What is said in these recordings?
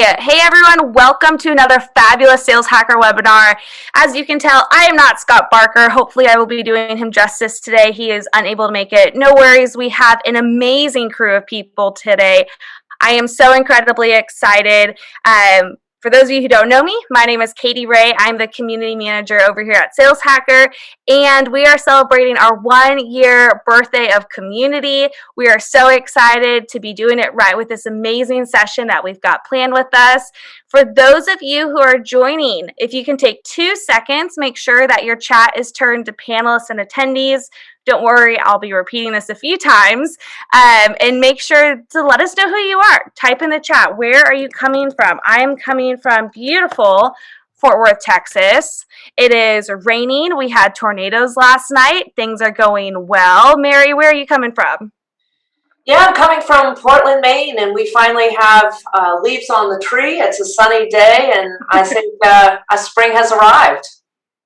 Hey everyone, welcome to another fabulous Sales Hacker webinar. As you can tell, I am not Scott Barker. Hopefully I will be doing him justice today. He is unable to make it. No worries, we have an amazing crew of people today. I am so incredibly excited. For those of you who don't know me, my name is Katie Ray. I'm the community manager over here at Sales Hacker, and we are celebrating our 1-year birthday of community. We are so excited to be doing it right with this amazing session that we've got planned with us. For those of you who are joining, if you can take 2 seconds, make sure that your chat is turned to panelists and attendees. Don't worry, I'll be repeating this a few times. And make sure to let us know who you are. Type in the chat, where are you coming from? I am coming from beautiful Fort Worth, Texas. It is raining. We had tornadoes last night. Things are going well. Mary, where are you coming from? Yeah, I'm coming from Portland, Maine, and we finally have leaves on the tree. It's a sunny day, and I think a spring has arrived.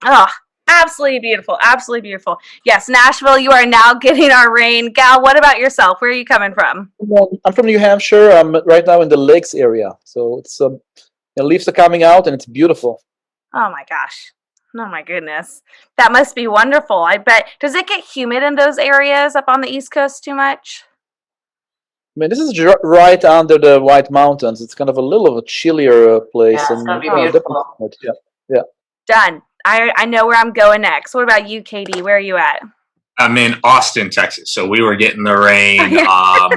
Oh, absolutely beautiful. Absolutely beautiful. Yes, Nashville, you are now getting our rain. Gal, what about yourself? Where are you coming from? I'm from New Hampshire. I'm right now in the lakes area. So it's the leaves are coming out and it's beautiful. Oh my gosh. Oh my goodness. That must be wonderful. I bet. Does it get humid in those areas up on the East Coast too much? I mean, this is right under the White Mountains. It's kind of a little of a chillier place. Yeah, it's going to be beautiful. Yeah. Done. I know where I'm going next. What about you, Katie? Where are you at? I'm in Austin, Texas. So we were getting the rain a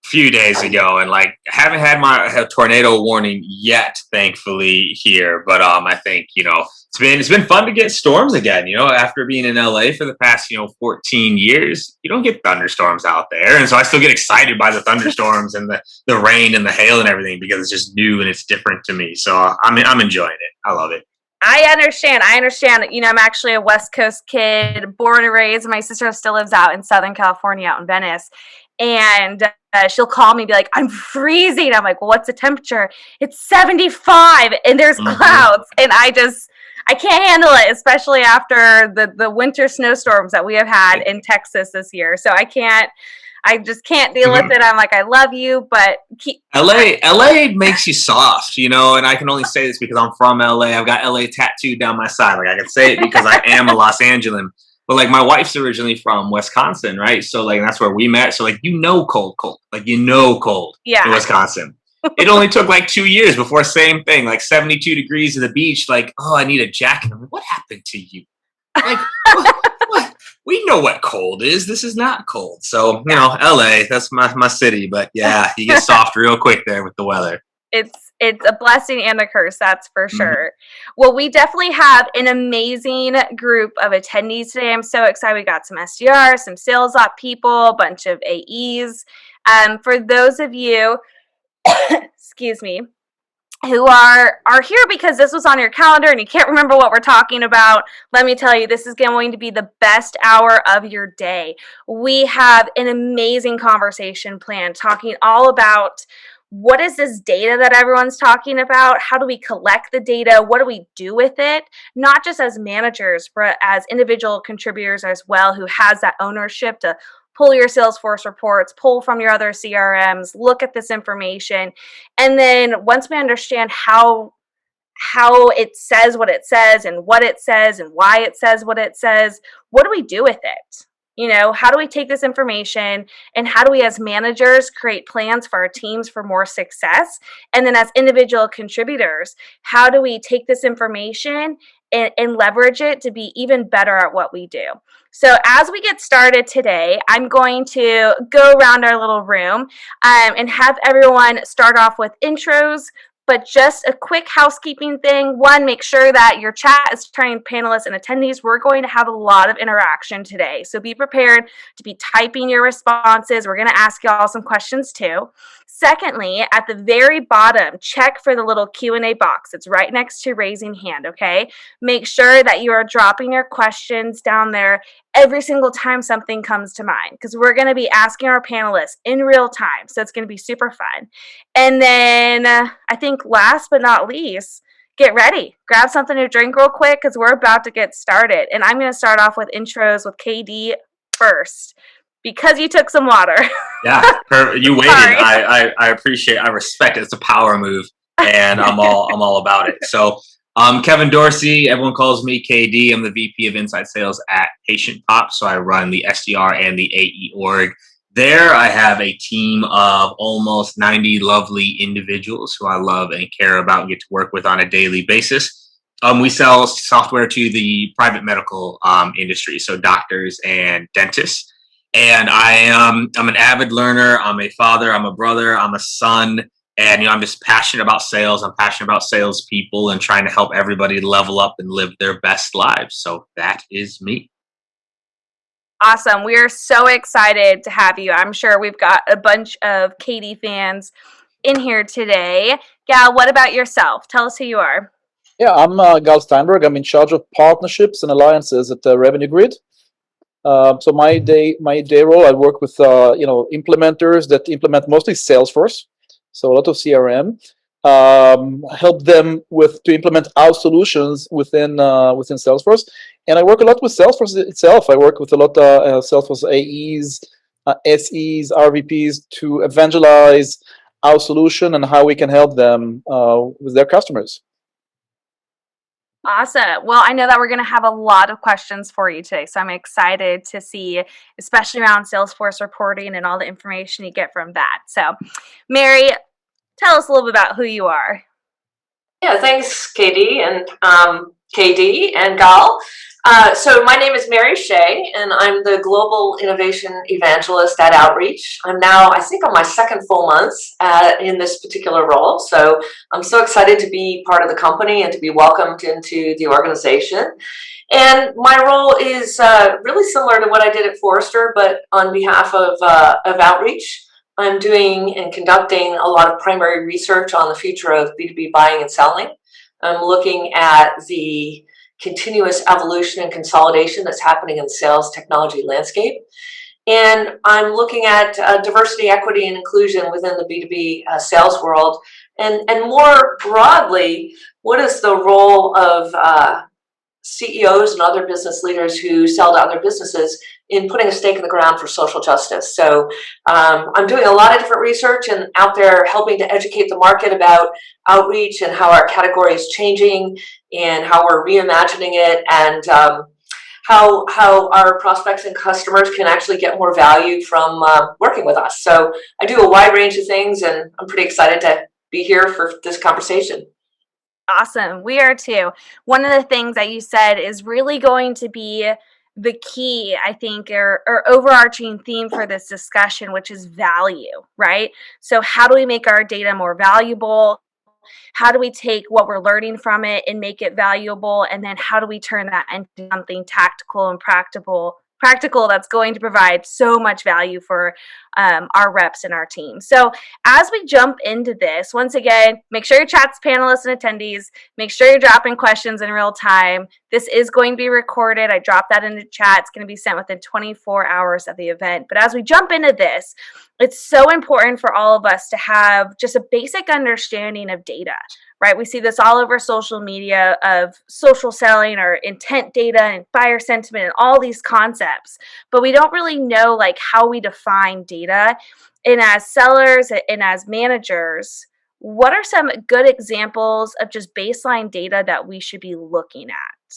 few days ago, and haven't had my tornado warning yet, thankfully here. But I think it's been fun to get storms again. After being in LA for the past 14 years, you don't get thunderstorms out there, and so I still get excited by the thunderstorms and the rain and the hail and everything because it's just new and it's different to me. So I'm enjoying it. I love it. I understand. I'm actually a West Coast kid, born and raised. My sister still lives out in Southern California, out in Venice. And she'll call me and be like, I'm freezing. I'm like, well, what's the temperature? It's 75 and there's clouds. And I can't handle it, especially after the winter snowstorms that we have had in Texas this year. So I just can't deal with it. I'm like, I love you, but LA makes you soft, and I can only say this because I'm from LA. I've got LA tattooed down my side. I can say it because I am a Los Angelan. But my wife's originally from Wisconsin, right? So that's where we met. So cold. Cold in Wisconsin. It only took 2 years before same thing, 72 degrees at the beach. Oh, I need a jacket. I'm like, what happened to you? What? We know what cold is. This is not cold. So, LA, that's my city. But yeah, you get soft real quick there with the weather. It's a blessing and a curse, that's for sure. Well, we definitely have an amazing group of attendees today. I'm so excited. We got some SDRs, some sales op people, a bunch of AEs. For those of you, excuse me, who are here because this was on your calendar and you can't remember what we're talking about, let me tell you, this is going to be the best hour of your day. We have an amazing conversation planned talking all about what is this data that everyone's talking about? How do we collect the data? What do we do with it? Not just as managers, but as individual contributors as well, who has that ownership to pull your Salesforce reports, pull from your other CRMs, look at this information. And then once we understand how it says what it says and what it says and why it says what it says, what do we do with it? How do we take this information and how do we as managers create plans for our teams for more success? And then as individual contributors, how do we take this information and leverage it to be even better at what we do? So as we get started today, I'm going to go around our little room and have everyone start off with intros. But just a quick housekeeping thing. One, make sure that your chat is turning panelists and attendees. We're going to have a lot of interaction today. So be prepared to be typing your responses. We're going to ask y'all some questions too. Secondly, at the very bottom, check for the little Q&A box. It's right next to raising hand, okay? Make sure that you are dropping your questions down there every single time something comes to mind, because we're going to be asking our panelists in real time. So it's going to be super fun. And then I think last but not least, get ready. Grab something to drink real quick because we're about to get started. And I'm going to start off with intros with KD first because you took some water. Yeah, you waited. I appreciate, I respect it. It's a power move. and I'm all about it. So Kevin Dorsey, everyone calls me KD. I'm the VP of Inside Sales at PatientPop. So I run the SDR and the AE org. There, I have a team of almost 90 lovely individuals who I love and care about and get to work with on a daily basis. We sell software to the private medical industry, so doctors and dentists. And I'm an avid learner. I'm a father. I'm a brother. I'm a son. And I'm just passionate about sales. I'm passionate about salespeople and trying to help everybody level up and live their best lives. So that is me. Awesome. We are so excited to have you. I'm sure we've got a bunch of Katie fans in here today. Gal, what about yourself? Tell us who you are. Yeah, I'm Gal Steinberg. I'm in charge of partnerships and alliances at RevenueGrid. So my day role, I work with implementers that implement mostly Salesforce, so a lot of CRM. Help them to implement our solutions within Salesforce, and I work a lot with Salesforce itself. I work with a lot of Salesforce AEs, SEs, RVPs to evangelize our solution and how we can help them with their customers. Awesome. Well, I know that we're going to have a lot of questions for you today, so I'm excited to see, especially around Salesforce reporting and all the information you get from that. So, Mary, tell us a little bit about who you are. Yeah, thanks, KD and KD and Gal. So my name is Mary Shea, and I'm the Global Innovation Evangelist at Outreach. I'm now, I think, on my second full month in this particular role. So I'm so excited to be part of the company and to be welcomed into the organization. And my role is really similar to what I did at Forrester, but on behalf of Outreach. I'm doing and conducting a lot of primary research on the future of B2B buying and selling. I'm looking at the continuous evolution and consolidation that's happening in the sales technology landscape. And I'm looking at diversity, equity, and inclusion within the B2B sales world. And more broadly, what is the role of CEOs and other business leaders who sell to other businesses in putting a stake in the ground for social justice. So I'm doing a lot of different research and out there helping to educate the market about outreach and how our category is changing and how we're reimagining it, and how our prospects and customers can actually get more value from working with us. So I do a wide range of things, and I'm pretty excited to be here for this conversation. Awesome. We are too. One of the things that you said is really going to be the key, I think, or overarching theme for this discussion, which is value, right? So how do we make our data more valuable? How do we take what we're learning from it and make it valuable? And then how do we turn that into something tactical and practical that's going to provide so much value for our reps and our team. So as we jump into this, once again, make sure your chat's panelists and attendees. Make sure you're dropping questions in real time. This is going to be recorded. I dropped that in the chat. It's going to be sent within 24 hours of the event. But as we jump into this, it's so important for all of us to have just a basic understanding of data, right? We see this all over social media of social selling or intent data and buyer sentiment and all these concepts, but we don't really know like how we define data. And as sellers and as managers, what are some good examples of just baseline data that we should be looking at?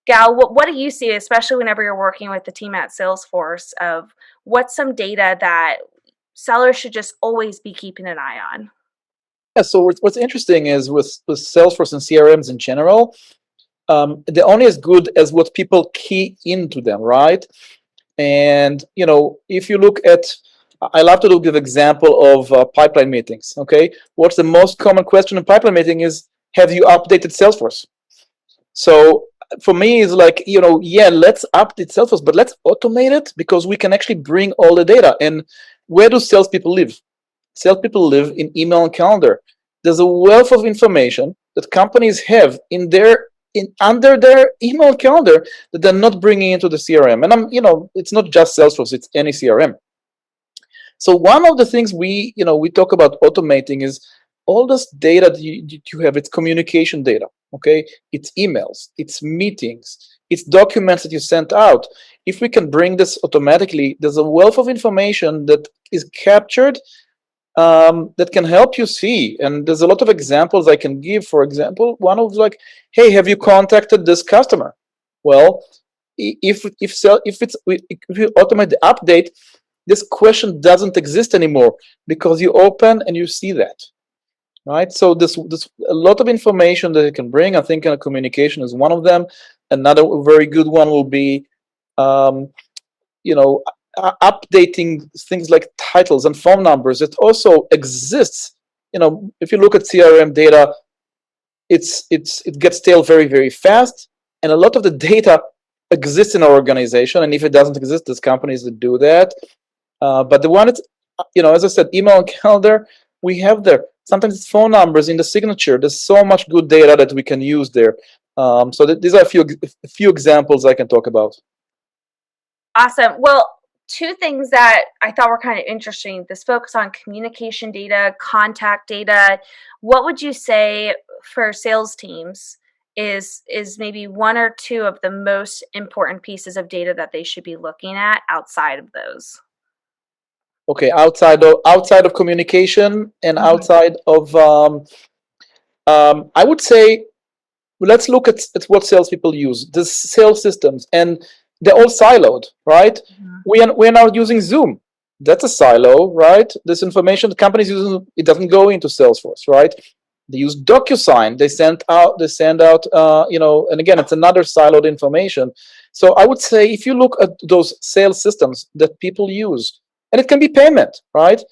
Gal, what do you see, especially whenever you're working with the team at Salesforce, of what's some data that sellers should just always be keeping an eye on? Yeah, so what's interesting is with Salesforce and CRMs in general, they're only as good as what people key into them, right? And, if you look at, I love to give example of pipeline meetings, okay? What's the most common question in pipeline meeting is, have you updated Salesforce? So for me, it's like, let's update Salesforce, but let's automate it because we can actually bring all the data. And where do salespeople live? Salespeople live in email and calendar. There's a wealth of information that companies have under their email calendar that they're not bringing into the CRM. And it's not just Salesforce; it's any CRM. So one of the things we talk about automating is all this data that you have. It's communication data. Okay, it's emails, it's meetings, it's documents that you sent out. If we can bring this automatically, there's a wealth of information that is captured that can help you see. And there's a lot of examples I can give. For example, one of like, hey, have you contacted this customer? Well, if you automate the update, this question doesn't exist anymore because you open and you see that, right? So this a lot of information that it can bring. I think communication is one of them. Another very good one will be, you know, updating things like titles and phone numbers. It also exists. You know, if you look at CRM data, it gets stale very, very fast, and a lot of the data exists in our organization. And if it doesn't exist, there's companies that do that. But the one that's, you know, as I said, email and calendar, we have there. Sometimes it's phone numbers in the signature. There's so much good data that we can use there. So these are a few examples I can talk about. Awesome. Well, two things that I thought were kind of interesting, this focus on communication data, contact data. What would you say for sales teams is maybe one or two of the most important pieces of data that they should be looking at outside of those? Okay, outside of communication and outside of, I would say, let's look at what salespeople use. The sales systems, and they're all siloed, right? We are now using Zoom. That's a silo, right? This information the companies use, it doesn't go into Salesforce, right? They use DocuSign. They send out, you know, and again, it's another siloed information. So I would say if you look at those sales systems that people use, and it can be payment, right?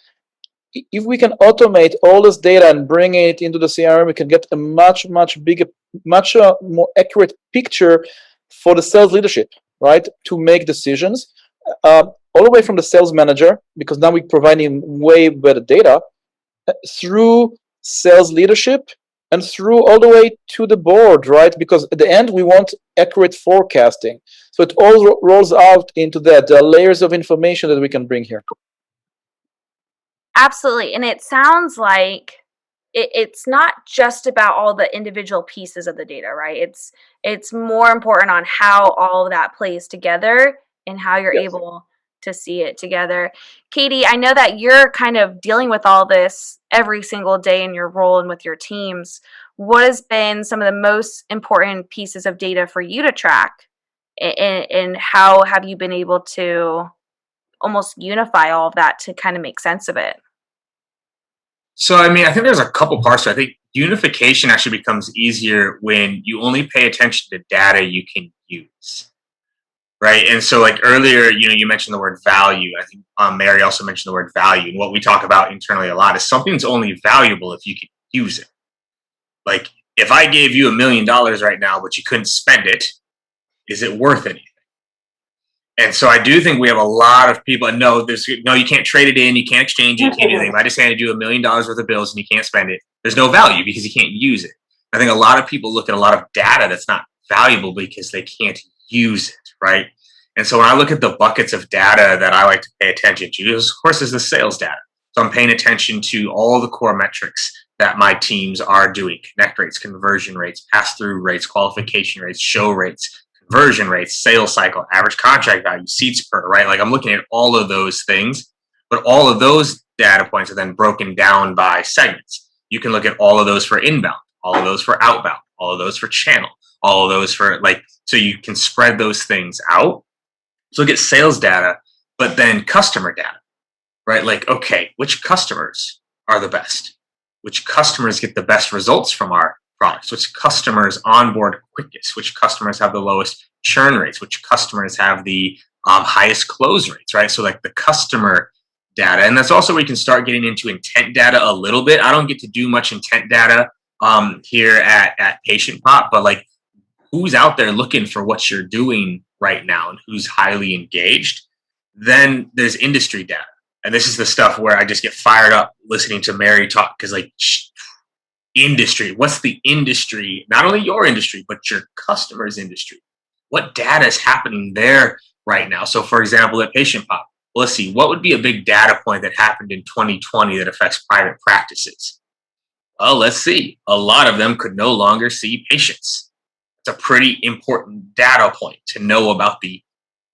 If we can automate all this data and bring it into the CRM, we can get a much bigger, much more accurate picture for the sales leadership, right? To make decisions, all the way from the sales manager, because now we're providing way better data, through sales leadership and through all the way to the board, right? Because at the end, we want accurate forecasting. So it all rolls out into that. There are layers of information that we can bring here. Absolutely. And it sounds like it's not just about all the individual pieces of the data, right? It's more important on how all of that plays together and how you're able to see it together. Katie, I know that you're kind of dealing with all this every single day in your role and with your teams. What has been some of the most important pieces of data for you to track? And how have you been able to almost unify all of that to kind of make sense of it? So, I mean, I think there's a couple parts to it. I think unification actually becomes easier when you only pay attention to data you can use, right? And so, like earlier, you know, you mentioned the word value. I think Mary also mentioned the word value. And what we talk about internally a lot is something's only valuable if you can use it. Like, if I gave you $1 million right now, but you couldn't spend it, is it worth anything? And so I do think we have a lot of people. No, you can't trade it in, you can't exchange it, you can't do anything. If I just handed you $1 million worth of bills and you can't spend it, there's no value because you can't use it. I think a lot of people look at a lot of data that's not valuable because they can't use it, right? And so when I look at the buckets of data that I like to pay attention to, of course, is the sales data. So I'm paying attention to all the core metrics that my teams are doing: connect rates, conversion rates, pass-through rates, qualification rates, show rates, conversion rates, sales cycle, average contract value, seats per, right? Like I'm looking at all of those things, but all of those data points are then broken down by segments. You can look at all of those for inbound, all of those for outbound, all of those for channel, all of those for so you can spread those things out. So look at sales data, but then customer data, right? Like, okay, which customers are the best? Which customers get the best results from our products? Which customers onboard quickest? Which customers have the lowest churn rates? Which customers have the highest close rates, right? So like the customer data. And that's also where you can start getting into intent data a little bit. I don't get to do much intent data here at PatientPop, but like who's out there looking for what you're doing right now and who's highly engaged. Then there's industry data. And this is the stuff where I just get fired up listening to Mary talk, because like industry, what's the industry? Not only your industry, but your customer's industry. What data is happening there right now? So for example, at PatientPop, let's see, what would be a big data point that happened in 2020 that affects private practices? Well, let's see. A lot of them could no longer see patients. It's a pretty important data point to know about the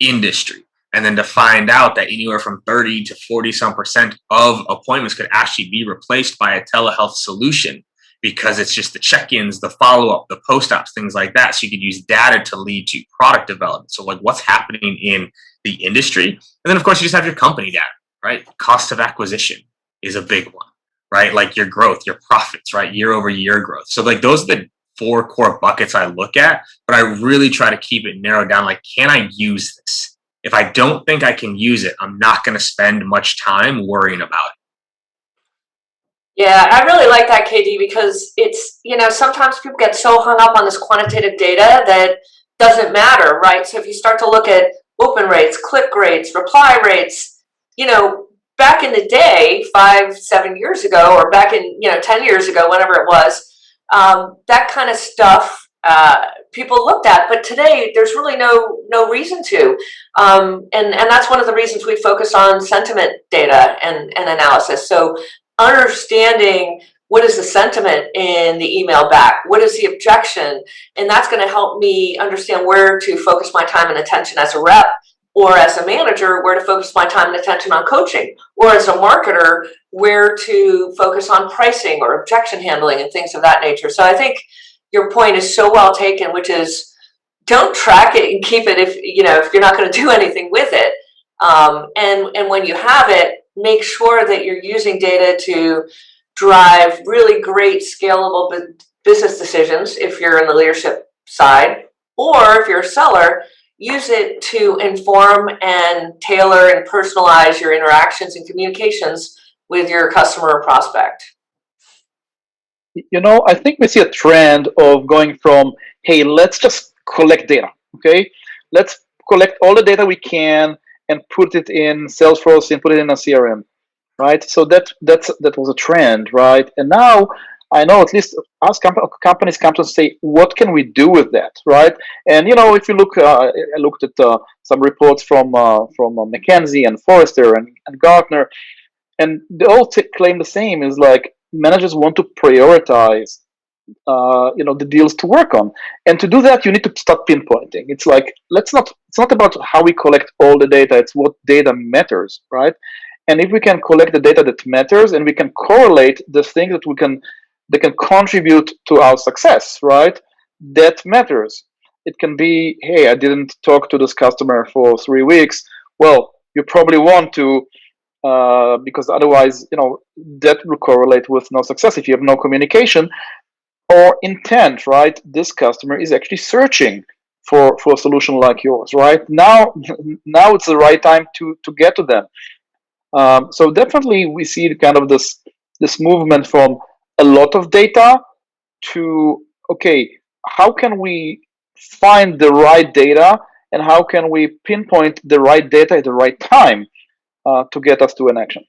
industry. And then to find out that anywhere from 30 to 40% of appointments could actually be replaced by a telehealth solution, because it's just the check-ins, the follow-up, the post-ops, things like that. So you could use data to lead to product development. So like what's happening in the industry. And then of course you just have your company data, right? Cost of acquisition is a big one, right? Like your growth, your profits, right? Year over year growth. So like those are the 4 core buckets I look at, but I really try to keep it narrowed down. Like, can I use this? If I don't think I can use it, I'm not going to spend much time worrying about it. Yeah, I really like that, KD, because it's, sometimes people get so hung up on this quantitative data that doesn't matter, right? So if you start to look at open rates, click rates, reply rates, back in the day, 5-7 years ago, or back in, 10 years ago, whenever it was, that kind of stuff people looked at, but today there's really no reason to, and that's one of the reasons we focus on sentiment data and analysis. So understanding what is the sentiment in the email back, what is the objection, and that's going to help me understand where to focus my time and attention as a rep, or as a manager, where to focus my time and attention on coaching, or as a marketer, where to focus on pricing or objection handling and things of that nature. So I think your point is so well taken, which is don't track it and keep it if you're not going to do anything with it. And when you have it, make sure that you're using data to drive really great scalable business decisions if you're in the leadership side, or if you're a seller, use it to inform and tailor and personalize your interactions and communications with your customer or prospect. I think we see a trend of going from, hey, let's just collect data, okay? Let's collect all the data we can and put it in Salesforce and put it in a CRM, right? So that was a trend, right? And now I know at least us companies come to say, what can we do with that, right? And if you look, I looked at some reports from McKinsey and Forrester and Gartner, and they all claim the same: is like managers want to prioritize, the deals to work on, and to do that, you need to start pinpointing. It's like it's not about how we collect all the data; it's what data matters, right? And if we can collect the data that matters, and we can correlate the things that can contribute to our success, right? That matters. It can be, hey, I didn't talk to this customer for 3 weeks. Well, you probably want to, because otherwise, that will correlate with no success if you have no communication or intent, right? This customer is actually searching for a solution like yours, right? Now it's the right time to get to them. So definitely we see kind of this movement from a lot of data to, okay, how can we find the right data, and how can we pinpoint the right data at the right time to get us to an action?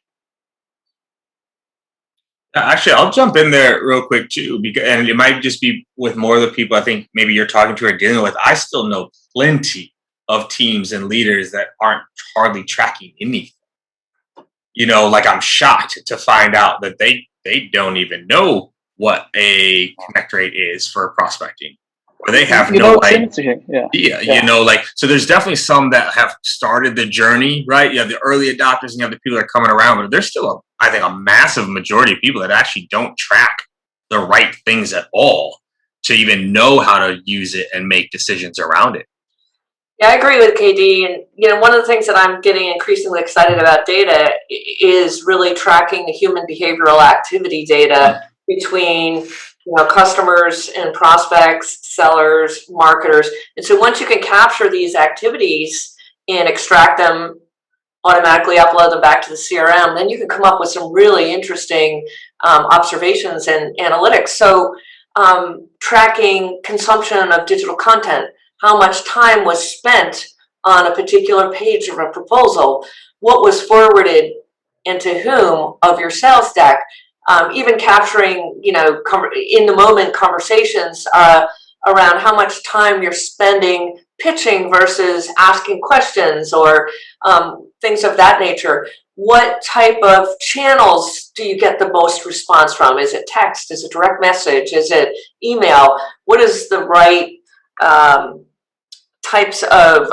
Actually, I'll jump in there real quick too, and it might just be with more of the people I think maybe you're talking to or dealing with. I still know plenty of teams and leaders that aren't hardly tracking anything. Like I'm shocked to find out that they don't even know what a connect rate is for prospecting, or they have no idea. Yeah. So there's definitely some that have started the journey, right? You have the early adopters and you have the people that are coming around, but there's still I think a massive majority of people that actually don't track the right things at all to even know how to use it and make decisions around it. Yeah, I agree with KD. And, one of the things that I'm getting increasingly excited about data is really tracking the human behavioral activity data between, customers and prospects, sellers, marketers. And so once you can capture these activities and extract them, automatically upload them back to the CRM, then you can come up with some really interesting observations and analytics. So tracking consumption of digital content, how much time was spent on a particular page of a proposal, what was forwarded and to whom of your sales deck, even capturing, in the moment conversations around how much time you're spending pitching versus asking questions, or things of that nature. What type of channels do you get the most response from? Is it text? Is it direct message? Is it email? What is the right types of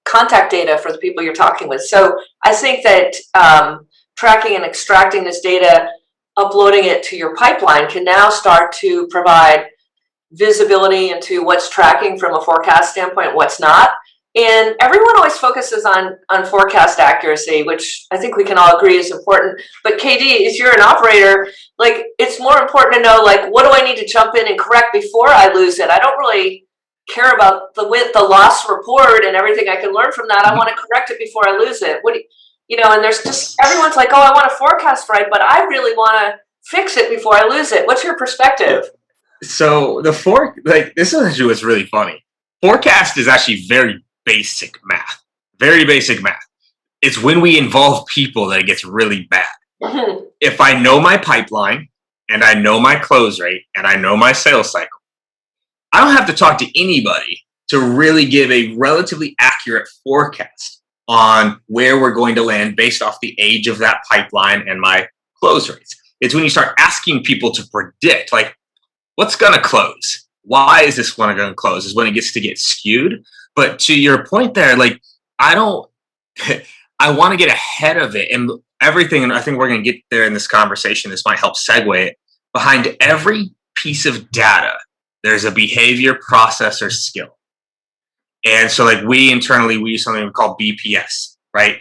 contact data for the people you're talking with. So I think that tracking and extracting this data, uploading it to your pipeline can now start to provide visibility into what's tracking from a forecast standpoint, what's not. And everyone always focuses on forecast accuracy, which I think we can all agree is important. But KD, if you're an operator, like, it's more important to know, like, what do I need to jump in and correct before I lose it? I don't really care about the loss report and everything I can learn from that. I want to correct it before I lose it. What do you know? And there's just, everyone's like, oh, I want to forecast right, but I really want to fix it before I lose it. What's your perspective? So this issue is really funny. Forecast is actually very basic math. Very basic math. It's when we involve people that it gets really bad. Mm-hmm. If I know my pipeline and I know my close rate and I know my sales cycle, I don't have to talk to anybody to really give a relatively accurate forecast on where we're going to land based off the age of that pipeline and my close rates. It's when you start asking people to predict, like, what's going to close? Why is this one going to close? Is when it gets to get skewed. But to your point there, like, I want to get ahead of it and everything. And I think we're going to get there in this conversation. This might help segue it. Behind every piece of data, there's a behavior, process, or skill. And so, like, we internally, we use something we call BPS, right?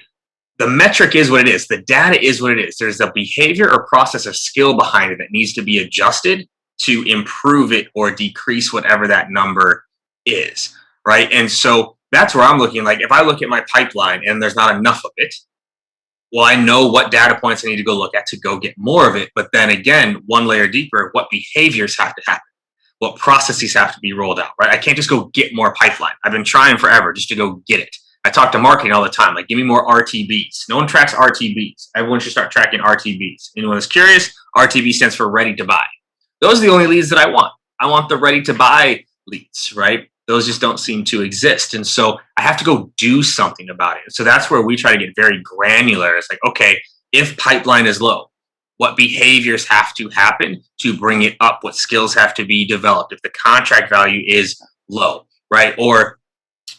The metric is what it is. The data is what it is. There's a behavior or process or skill behind it that needs to be adjusted to improve it or decrease whatever that number is, right? And so that's where I'm looking. Like, if I look at my pipeline and there's not enough of it, well, I know what data points I need to go look at to go get more of it. But then again, one layer deeper, what behaviors have to happen? What processes have to be rolled out, right? I can't just go get more pipeline. I've been trying forever just to go get it. I talk to marketing all the time, like, give me more RTBs. No one tracks RTBs. Everyone should start tracking RTBs. Anyone that's curious, RTB stands for ready to buy. Those are the only leads that I want. I want the ready to buy leads, right? Those just don't seem to exist. And so I have to go do something about it. So that's where we try to get very granular. It's like, okay, if pipeline is low, what behaviors have to happen to bring it up? What skills have to be developed? If the contract value is low, right? Or,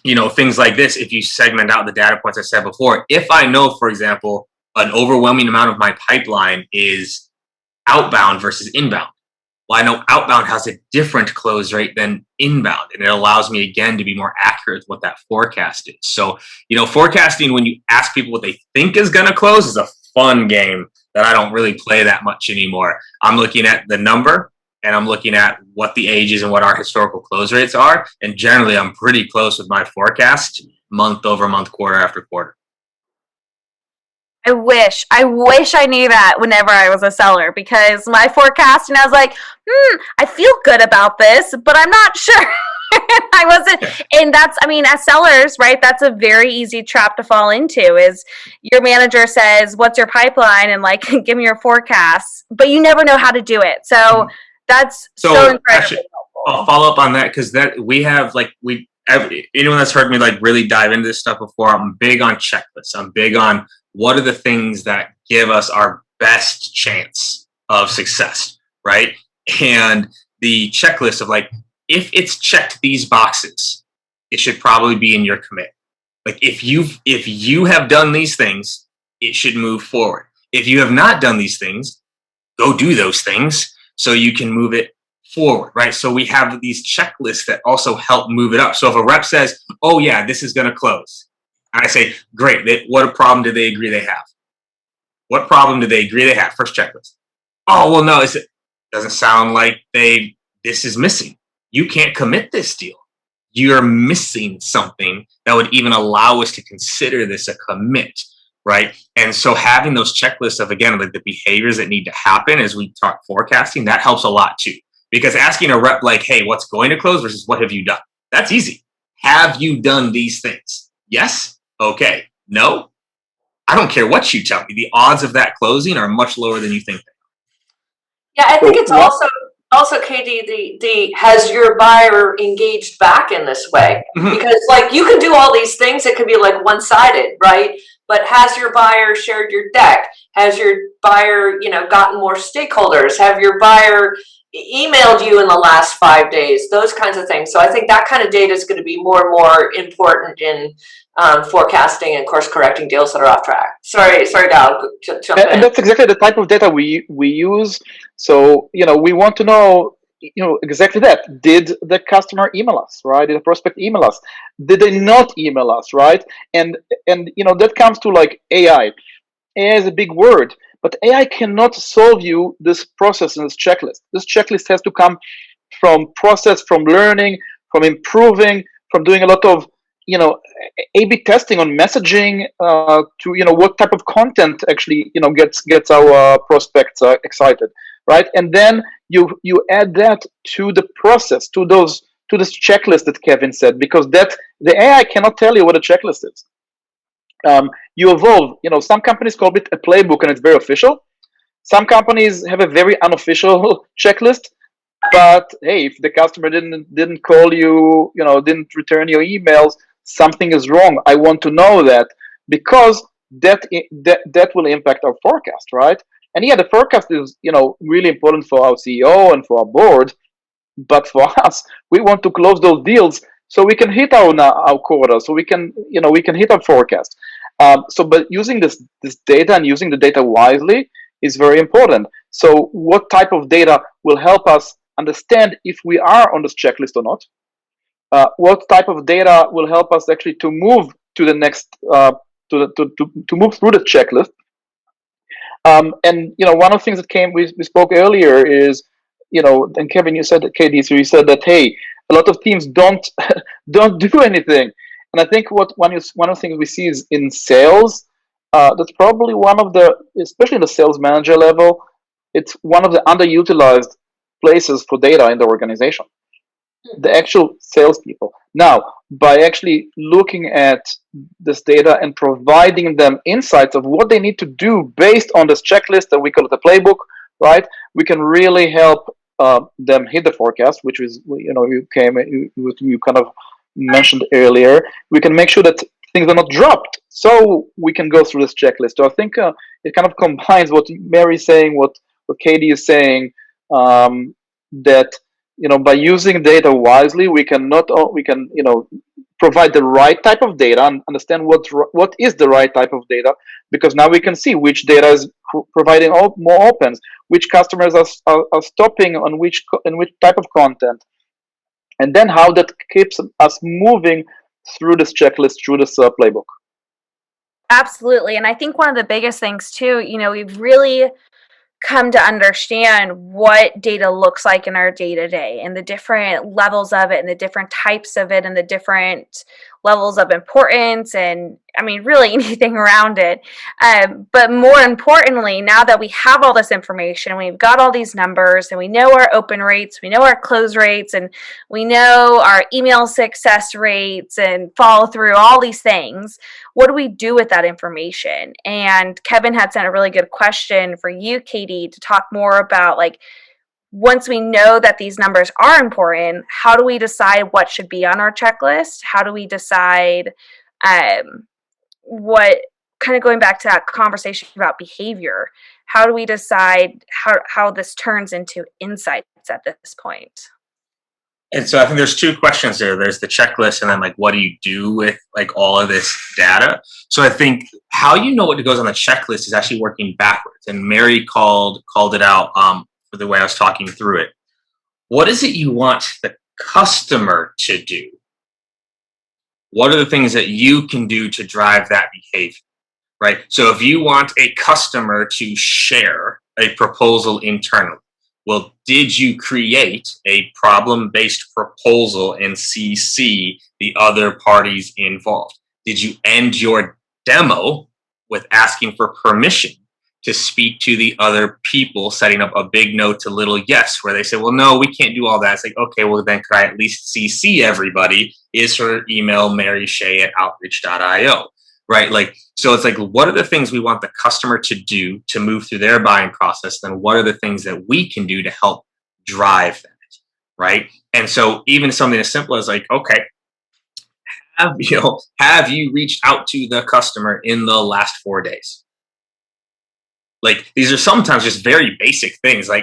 you know, things like this, if you segment out the data points I said before, if I know, for example, an overwhelming amount of my pipeline is outbound versus inbound, well, I know outbound has a different close rate than inbound, and it allows me, again, to be more accurate with what that forecast is. So, you know, forecasting, when you ask people what they think is going to close, is a fun game that I don't really play that much anymore. I'm looking at the number, and I'm looking at what the age is and what our historical close rates are. And generally, I'm pretty close with my forecast month over month, quarter after quarter. I wish I knew that whenever I was a seller, because my forecast, and I was like, I feel good about this, but I'm not sure. I wasn't, and that's, I mean, as sellers, right, that's a very easy trap to fall into, is your manager says, what's your pipeline? And like, give me your forecast, but you never know how to do it. So that's so incredibly actually, helpful. I'll follow up on that, because that we have, like, anyone that's heard me like really dive into this stuff before, I'm big on checklists. I'm big on what are the things that give us our best chance of success, right? And the checklist of, like, if it's checked these boxes, it should probably be in your commit. Like, if you have done these things, it should move forward. If you have not done these things, go do those things so you can move it forward, right? So we have these checklists that also help move it up. So if a rep says, oh yeah, this is going to close, and I say, great, what problem do they agree they have? What problem do they agree they have? First checklist. Oh, well, no, it doesn't sound like this is missing. You can't commit this deal. You're missing something that would even allow us to consider this a commit, right? And so having those checklists of, again, like the behaviors that need to happen as we talk forecasting, that helps a lot too. Because asking a rep, like, hey, what's going to close versus what have you done? That's easy. Have you done these things? Yes? Okay. No? I don't care what you tell me. The odds of that closing are much lower than you think they are. Yeah, I think it's also KD, the has your buyer engaged back in this way? Mm-hmm. Because, like, you can do all these things, it could be like one-sided, right? But has your buyer shared your deck? Has your buyer, gotten more stakeholders? Have your buyer emailed you in the last 5 days? Those kinds of things. So I think that kind of data is going to be more and more important in forecasting and course correcting deals that are off track. Sorry, Gal, jump in. And that's exactly the type of data we use. So, we want to know, exactly that. Did the customer email us, right? Did the prospect email us? Did they not email us, right? And that comes to like AI. AI is a big word, but AI cannot solve you this process and this checklist. This checklist has to come from process, from learning, from improving, from doing a lot of A/B testing on messaging to what type of content actually gets our prospects excited, right? And then you add that to the process, to this checklist that Kevin said, because that the AI cannot tell you what a checklist is. You evolve. Some companies call it a playbook and it's very official. Some companies have a very unofficial checklist. But hey, if the customer didn't call you, didn't return your emails, something is wrong. I want to know that, because that will impact our forecast, right? And yeah, the forecast is really important for our CEO and for our board. But for us, we want to close those deals so we can hit our quota, so we can hit our forecast. But using this data and using the data wisely is very important. So what type of data will help us understand if we are on this checklist or not? What type of data will help us actually to move to the next to move through the checklist? And one of the things that we spoke earlier is, and Kevin, you said that, KD, so you said that, hey, a lot of teams don't do anything. And I think one of the things we see is in sales, that's probably one of the, especially in the sales manager level, it's one of the underutilized places for data in the organization. The actual salespeople. Now, by actually looking at this data and providing them insights of what they need to do based on this checklist that we call it the playbook, right? We can really help them hit the forecast, which is you kind of mentioned earlier. We can make sure that things are not dropped, so we can go through this checklist. So I think it kind of combines what Mary's saying, what Katie is saying, that by using data wisely, we can provide the right type of data and understand what is the right type of data, because now we can see which data is providing more opens, which customers are stopping on which type of content, and then how that keeps us moving through this checklist, through this playbook. Absolutely. And I think one of the biggest things too, we've really come to understand what data looks like in our day-to-day and the different levels of it and the different types of it and the different levels of importance, and really anything around it. But more importantly, now that we have all this information, we've got all these numbers, and we know our open rates, we know our close rates, and we know our email success rates and follow through, all these things. What do we do with that information? And Kevin had sent a really good question for you, Katie, to talk more about, once we know that these numbers are important, how do we decide what should be on our checklist? How do we decide what, kind of going back to that conversation about behavior, how do we decide how this turns into insights at this point? And so I think there's two questions there. There's the checklist, and then what do you do with all of this data? So I think how what goes on the checklist is actually working backwards. And Mary called it out for the way I was talking through it. What is it you want the customer to do? What are the things that you can do to drive that behavior, right? So if you want a customer to share a proposal internally, well, did you create a problem-based proposal and CC the other parties involved? Did you end your demo with asking for permission to speak to the other people, setting up a big no to little yes, where they say, well, no, we can't do all that. It's okay, well, then could I at least CC everybody? Is her email maryshay@outreach.io, right? So it's what are the things we want the customer to do to move through their buying process? Then what are the things that we can do to help drive that, right? And so even something as simple as okay, have you reached out to the customer in the last 4 days? These are sometimes just very basic things. I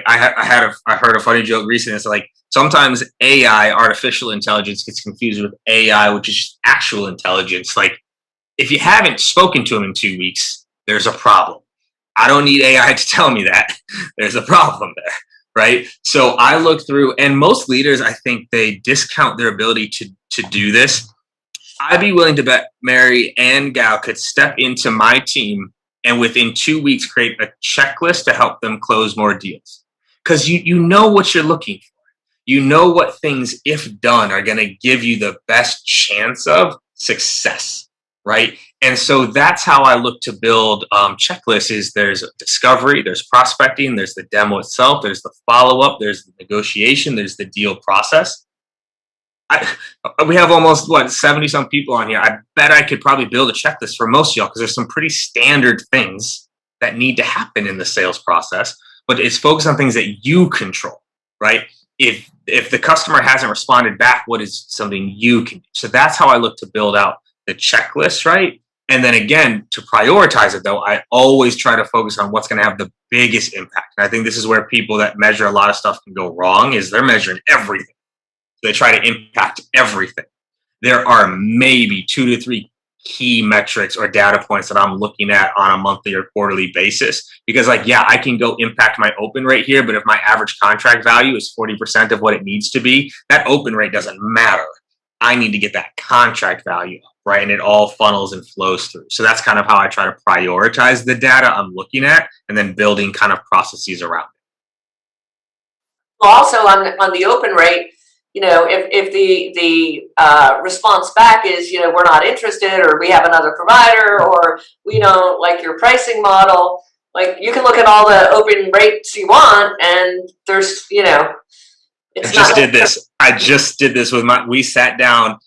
heard a funny joke recently. It's sometimes AI, artificial intelligence, gets confused with AI, which is just actual intelligence. If you haven't spoken to them in 2 weeks, there's a problem. I don't need AI to tell me that. There's a problem there, right? So I look through, and most leaders, I think they discount their ability to do this. I'd be willing to bet Mary and Gal could step into my team and within 2 weeks create a checklist to help them close more deals. Because you know what you're looking for. You know what things, if done, are going to give you the best chance of success, right? And so that's how I look to build checklists. Is there's discovery, there's prospecting, there's the demo itself, there's the follow-up, there's the negotiation, there's the deal process. We have almost 70 some people on here. I bet I could probably build a checklist for most of y'all because there's some pretty standard things that need to happen in the sales process, but it's focused on things that you control, right? If the customer hasn't responded back, what is something you can do? So that's how I look to build out the checklist, right? And then again, to prioritize it though, I always try to focus on what's going to have the biggest impact. And I think this is where people that measure a lot of stuff can go wrong, is they're measuring everything. They try to impact everything. There are maybe 2 to 3 key metrics or data points that I'm looking at on a monthly or quarterly basis, because I can go impact my open rate here, but if my average contract value is 40% of what it needs to be, that open rate doesn't matter. I need to get that contract value up, right? And it all funnels and flows through. So that's kind of how I try to prioritize the data I'm looking at and then building kind of processes around it. Well, also on the open rate, if the response back is, we're not interested, or we have another provider, or we don't like your pricing model, like you can look at all the open rates you want, and there's, it's I just did this with we sat down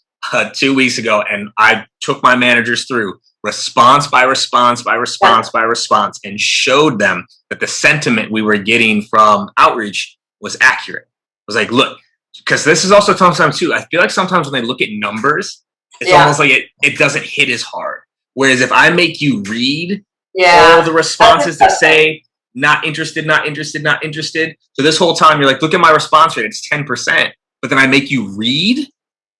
2 weeks ago, and I took my managers through response by response by response by response and showed them that the sentiment we were getting from outreach was accurate. I was like, look, because this is also sometimes too, I feel like sometimes when they look at numbers, it's almost like it doesn't hit as hard. Whereas if I make you read all the responses that say not interested, not interested, not interested. So this whole time you're like, look at my response rate, it's 10%. But then I make you read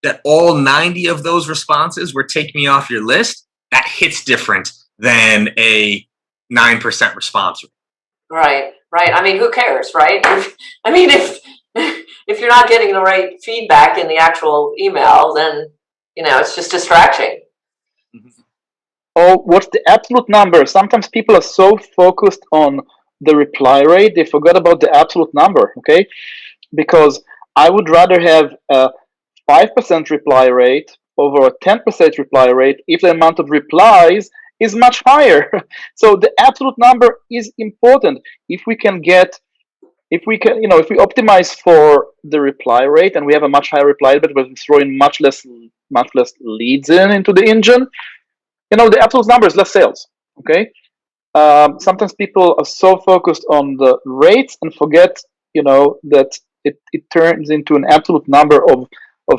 that all 90 of those responses were take me off your list. That hits different than a 9% response rate. Right. I mean, who cares, right? If you're not getting the right feedback in the actual email, then, it's just distraction. Or what's the absolute number? Sometimes people are so focused on the reply rate, they forgot about the absolute number, okay? Because I would rather have a 5% reply rate over a 10% reply rate if the amount of replies is much higher. So the absolute number is important. If we optimize for the reply rate and we have a much higher reply rate, but we throw in much less leads into the engine, the absolute number is less sales. Okay. Sometimes people are so focused on the rates and forget, that it turns into an absolute number of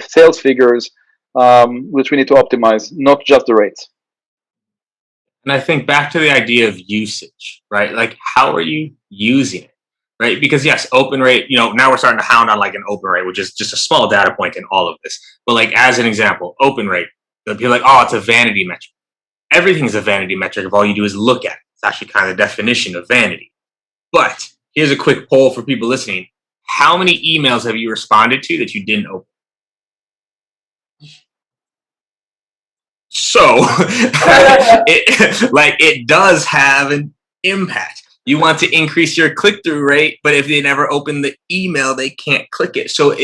sales figures, which we need to optimize, not just the rates. And I think back to the idea of usage, right? Like, how are you using it? Right? Because yes, open rate, now we're starting to hound on like an open rate, which is just a small data point in all of this. But like, as an example, open rate, they'll be like, oh, it's a vanity metric. Everything's a vanity metric if all you do is look at it. It's actually kind of the definition of vanity. But here's a quick poll for people listening. How many emails have you responded to that you didn't open? So it does have an impact. You want to increase your click-through rate, but if they never open the email, they can't click it. So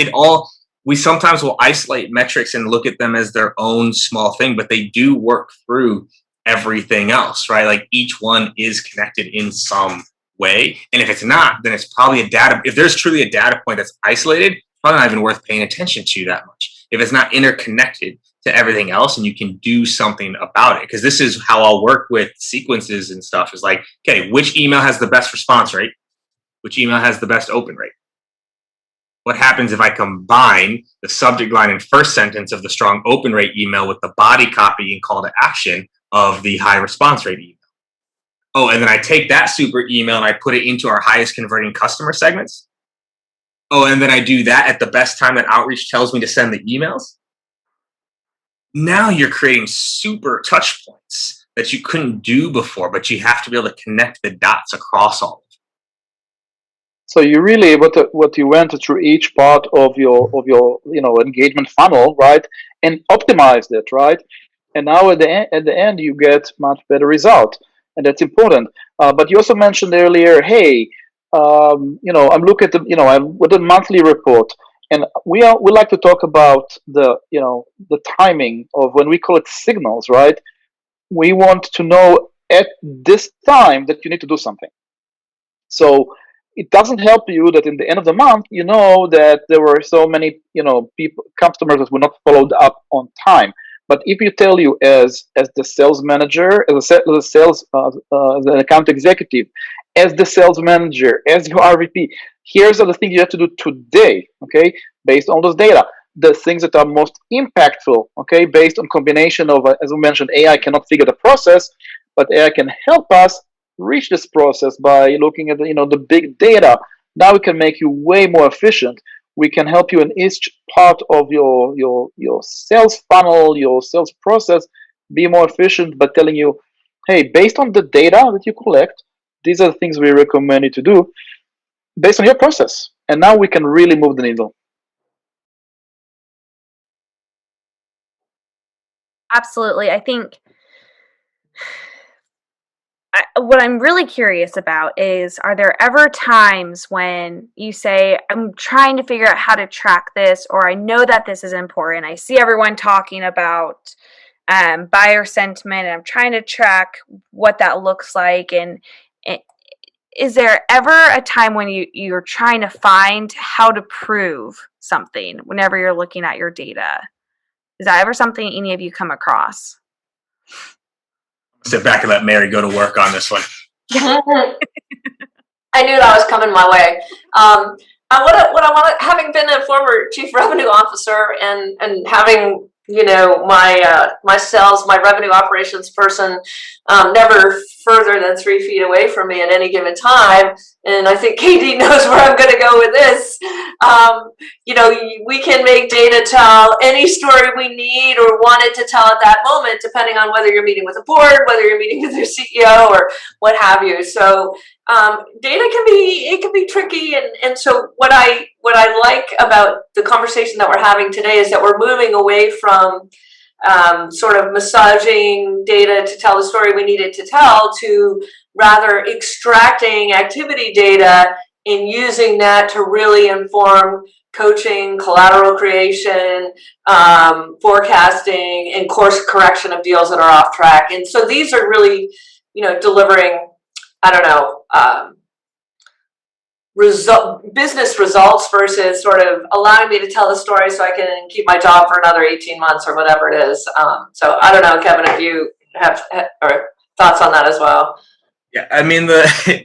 we sometimes will isolate metrics and look at them as their own small thing, but they do work through everything else, right? Like each one is connected in some way. And if it's not, then it's probably if there's truly a data point that's isolated, probably not even worth paying attention to that much. If it's not interconnected to everything else and you can do something about it. Because this is how I'll work with sequences and stuff, is like, okay, which email has the best response rate? Which email has the best open rate? What happens if I combine the subject line and first sentence of the strong open rate email with the body copy and call to action of the high response rate email? Oh, and then I take that super email and I put it into our highest converting customer segments. Oh, and then I do that at the best time that outreach tells me to send the emails. now you're creating super touch points that you couldn't do before, but you have to be able to connect the dots across all of them. So you really what you went through each part of your engagement funnel, right, and optimized it, right, and now at the end you get much better result, and that's important. But you also mentioned earlier, hey, I'm looking at I'm with a monthly report, and we like to talk about the timing of when we call it signals, right? We want to know at this time that you need to do something. So it doesn't help you that in the end of the month, you know that there were so many, customers that were not followed up on time. But if you tell you as the sales manager, as a sales, as an account executive, as the sales manager, as your RVP, here's are the things you have to do today, okay, based on those data. The things that are most impactful, okay, based on combination of, as we mentioned, AI cannot figure the process, but AI can help us reach this process by looking at the big data. Now we can make you way more efficient. We can help you in each part of your sales funnel, your sales process, be more efficient by telling you, hey, based on the data that you collect, these are the things we recommend you to do based on your process. And now we can really move the needle. Absolutely. I think what I'm really curious about is, are there ever times when you say, I'm trying to figure out how to track this, or I know that this is important. I see everyone talking about buyer sentiment, and I'm trying to track what that looks like. And is there ever a time when you're trying to find how to prove something whenever you're looking at your data? Is that ever something any of you come across? Sit back and let Mary go to work on this one. I knew that was coming my way. What I want, having been a former chief revenue officer and having my sales, my revenue operations person never further than 3 feet away from me at any given time, and I think Katie knows where I'm going to go with this. We can make data tell any story we need or want it to tell at that moment, depending on whether you're meeting with a board, whether you're meeting with your CEO, or what have you. So data can be tricky, and so what I like about the conversation that we're having today is that we're moving away from sort of massaging data to tell the story we need it to tell, to rather extracting activity data and using that to really inform coaching, collateral creation, forecasting, and course correction of deals that are off track. And so these are really, delivering, business results versus sort of allowing me to tell the story so I can keep my job for another 18 months or whatever it is. So I don't know, Kevin, if you have thoughts on that as well. Yeah, I mean,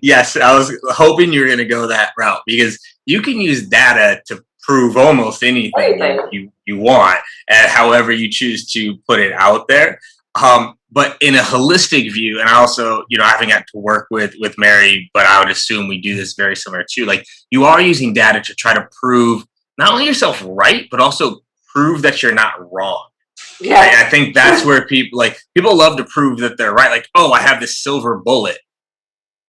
yes, I was hoping you were going to go that route, because you can use data to prove almost anything you want, and however you choose to put it out there. But in a holistic view, and I also, having had to work with Mary, but I would assume we do this very similar too. Like, you are using data to try to prove not only yourself right, but also prove that you're not wrong. Yeah, I think that's where people love to prove that they're right. Like, oh, I have this silver bullet,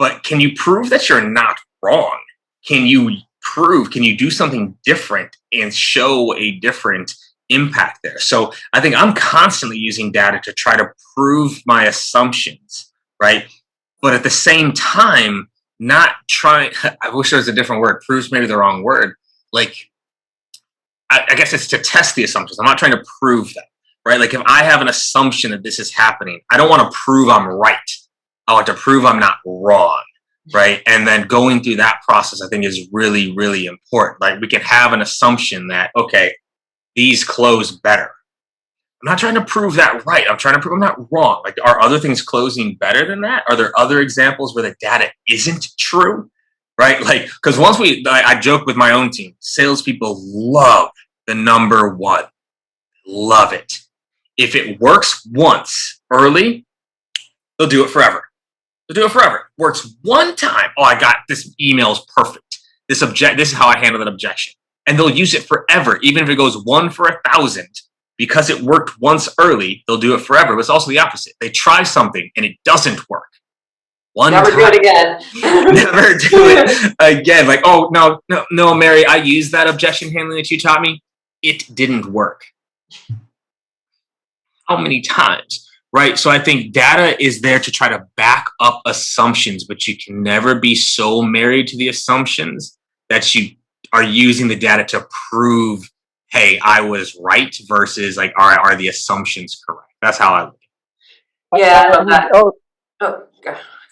but can you prove that you're not wrong? Can you do something different and show a different impact there? So I think I'm constantly using data to try to prove my assumptions, right? But at the same time, not trying, I wish there was a different word. Proves maybe the wrong word. Like, I guess it's to test the assumptions. I'm not trying to prove them, right? Like, if I have an assumption that this is happening, I don't want to prove I'm right. I want to prove I'm not wrong, right? And then going through that process, I think, is really, really important. Like, we can have an assumption that, okay, these close better. I'm not trying to prove that right. I'm trying to prove I'm not wrong. Like, are other things closing better than that? Are there other examples where the data isn't true, right? Like, because I joke with my own team, salespeople love the number one. Love it. If it works once early, they'll do it forever. They'll do it forever. Works one time. Oh, I got this email's perfect. This is how I handle that objection. And they'll use it forever, even if it goes 1 for 1,000. because it worked once early, they'll do it forever. But it's also the opposite. They try something and it doesn't work. Never do it again. Never do it again. Like, oh, no, Mary, I used that objection handling that you taught me. It didn't work. How many times? Right? So I think data is there to try to back up assumptions, but you can never be so married to the assumptions that you are using the data to prove, hey, I was right, versus like, are the assumptions correct? That's how I look at it. Yeah.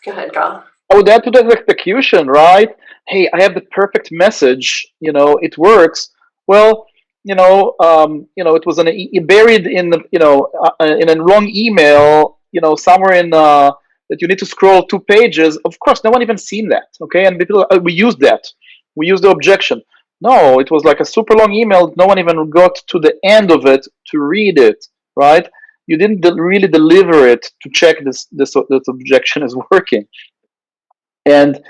Go ahead, Gal. I would add to that execution, right? Hey, I have the perfect message. It works. Well, it was buried in in a wrong email. Somewhere in that you need to scroll 2 pages. Of course, no one even seen that. Okay, and people, we used that. We used the objection. No, it was like a super long email. No one even got to the end of it to read it. Right? You didn't really deliver it to check this objection is working. And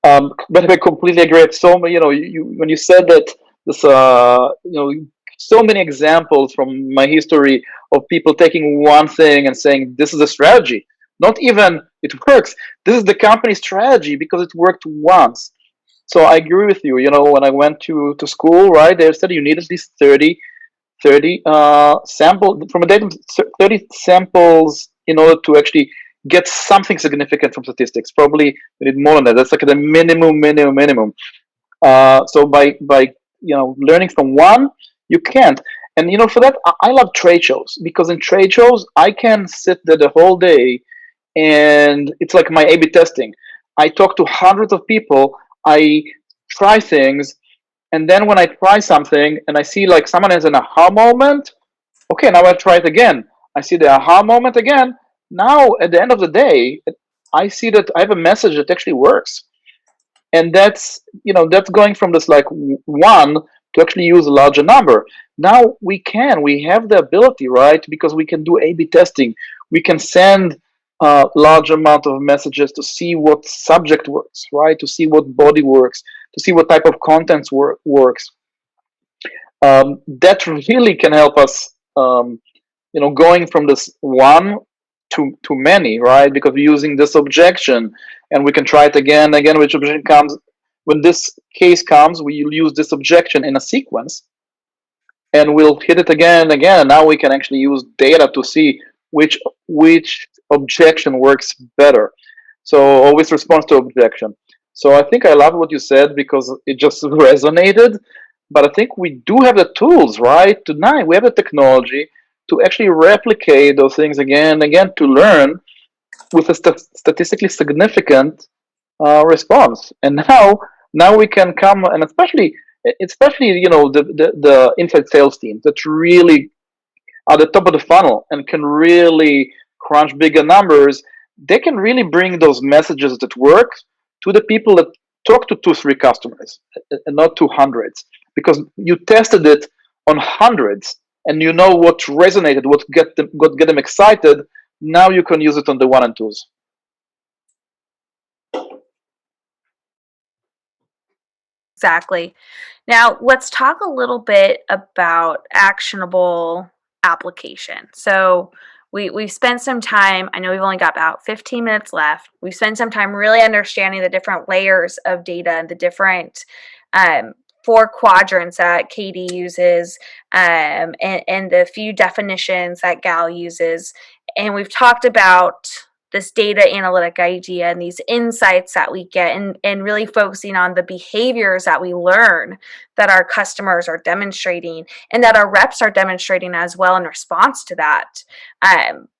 but I completely agree. So when you said that this so many examples from my history of people taking one thing and saying this is a strategy. Not even it works. This is the company strategy because it worked once. So I agree with you. When I went to school, right, they said you need at least 30 sample from a data, 30 samples in order to actually get something significant from statistics. Probably we need more than that. That's like the minimum. So by learning from one, you can't. And for that, I love trade shows, because in trade shows I can sit there the whole day, and it's like my A/B testing. I talk to hundreds of people. I try things, and then when I try something and I see like someone has an aha moment, okay, now I try it again. I see the aha moment again. Now at the end of the day, I see that I have a message that actually works. And that's going from this like one to actually use a larger number. Now we have the ability, right? Because we can do A/B testing. We can send a large amount of messages to see what subject works, right? To see what body works, to see what type of contents works. That really can help us, going from this one to many, right? Because we're using this objection, and we can try it again, which objection comes. When this case comes, we'll use this objection in a sequence, and we'll hit it again and again. And now we can actually use data to see which objection works better. So always response to objection. So I think I love what you said, because it just resonated. But I think we do have the tools, right? Tonight we have the technology to actually replicate those things again and again, to learn with a statistically significant response. And now we can come, and especially the inside sales team that really are the top of the funnel and can really crunch bigger numbers. They can really bring those messages that work to the people that talk to 2-3 customers and not to hundreds, because you tested it on hundreds and you know what resonated, what get them excited. Now you can use it on the 1 and 2s. Exactly. Now, let's talk a little bit about actionable application. So we've spent some time, I know we've only got about 15 minutes left. We've spent some time really understanding the different layers of data and the different 4 quadrants that Katie uses, and the few definitions that Gal uses. And we've talked about this data analytic idea and these insights that we get, and really focusing on the behaviors that we learn that our customers are demonstrating and that our reps are demonstrating as well in response to that.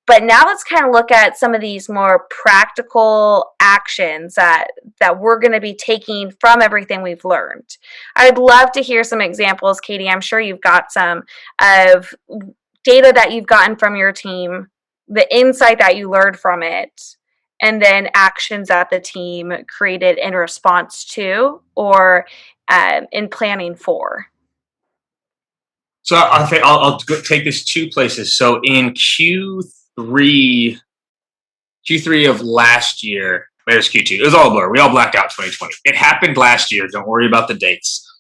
But now let's kind of look at some of these more practical actions that we're going to be taking from everything we've learned. I'd love to hear some examples, Katie. I'm sure you've got some of data that you've gotten from your team, the insight that you learned from it, and then actions that the team created in response to or in planning for. So I think I'll take this 2 places. So in Q3 of last year, maybe it was Q2. It was all a blur. We all blacked out 2020. It happened last year. Don't worry about the dates.